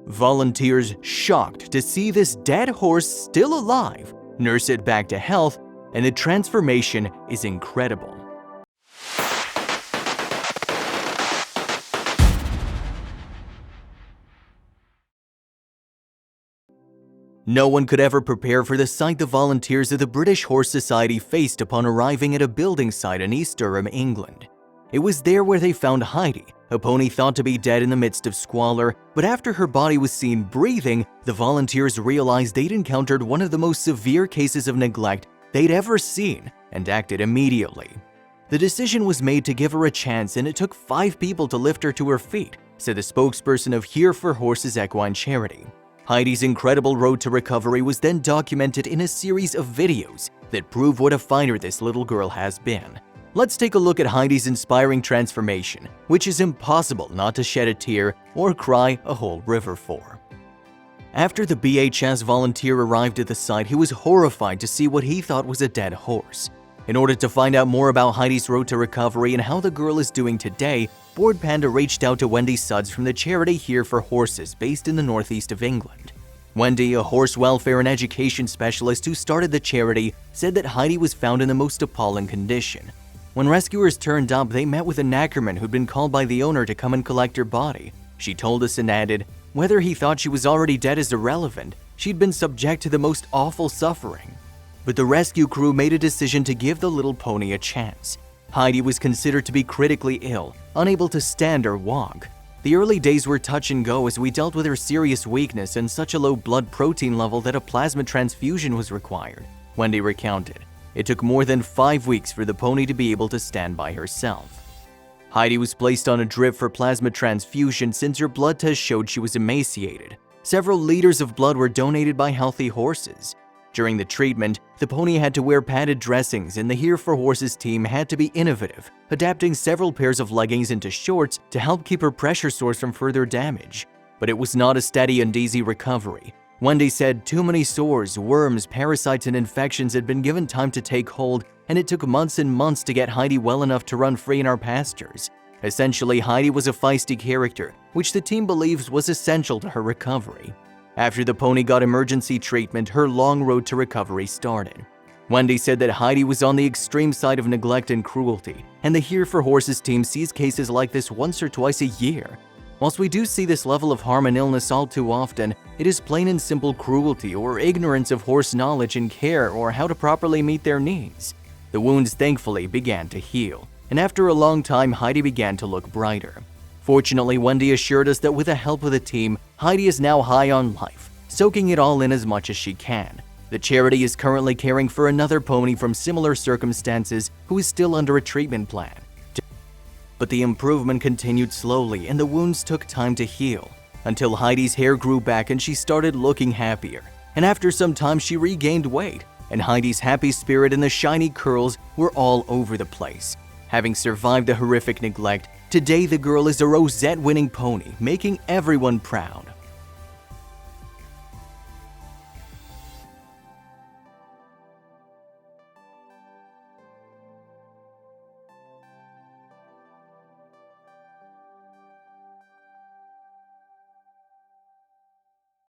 Volunteers shocked to see this dead horse still alive, nurse it back to health, and the transformation is incredible. No one could ever prepare for the sight the volunteers of the British Horse Society faced upon arriving at a building site in East Durham, England. It was there where they found Heidi, a pony thought to be dead in the midst of squalor, but after her body was seen breathing, the volunteers realized they'd encountered one of the most severe cases of neglect they'd ever seen and acted immediately. The decision was made to give her a chance, and it took 5 people to lift her to her feet, said the spokesperson of Here for Horses Equine Charity. Heidi's incredible road to recovery was then documented in a series of videos that prove what a fighter this little girl has been. Let's take a look at Heidi's inspiring transformation, which is impossible not to shed a tear or cry a whole river for. After the BHS volunteer arrived at the site, he was horrified to see what he thought was a dead horse. In order to find out more about Heidi's road to recovery and how the girl is doing today, Bored Panda reached out to Wendy Sudds from the charity Here for Horses based in the northeast of England. Wendy, a horse welfare and education specialist who started the charity, said that Heidi was found in the most appalling condition. When rescuers turned up, they met with an Ackerman who'd been called by the owner to come and collect her body. She told us and added, whether he thought she was already dead is irrelevant. She'd been subject to the most awful suffering. But the rescue crew made a decision to give the little pony a chance. Heidi was considered to be critically ill, unable to stand or walk. The early days were touch and go as we dealt with her serious weakness and such a low blood protein level that a plasma transfusion was required, Wendy recounted. It took more than 5 weeks for the pony to be able to stand by herself. Heidi was placed on a drip for plasma transfusion since her blood test showed she was emaciated. Several liters of blood were donated by healthy horses. During the treatment, the pony had to wear padded dressings, and the Here for Horses team had to be innovative, adapting several pairs of leggings into shorts to help keep her pressure sores from further damage. But it was not a steady and easy recovery. Wendy said too many sores, worms, parasites, and infections had been given time to take hold, and it took months and months to get Heidi well enough to run free in our pastures. Essentially, Heidi was a feisty character, which the team believes was essential to her recovery. After the pony got emergency treatment, her long road to recovery started. Wendy said that Heidi was on the extreme side of neglect and cruelty, and the Here for Horses team sees cases like this once or twice a year. Whilst we do see this level of harm and illness all too often, it is plain and simple cruelty or ignorance of horse knowledge and care or how to properly meet their needs. The wounds thankfully began to heal, and after a long time, Heidi began to look brighter. Fortunately, Wendy assured us that with the help of the team, Heidi is now high on life, soaking it all in as much as she can. The charity is currently caring for another pony from similar circumstances who is still under a treatment plan. But the improvement continued slowly and the wounds took time to heal, until Heidi's hair grew back and she started looking happier. And after some time, she regained weight, and Heidi's happy spirit and the shiny curls were all over the place. Having survived the horrific neglect, today the girl is a Rosette-winning pony, making everyone proud.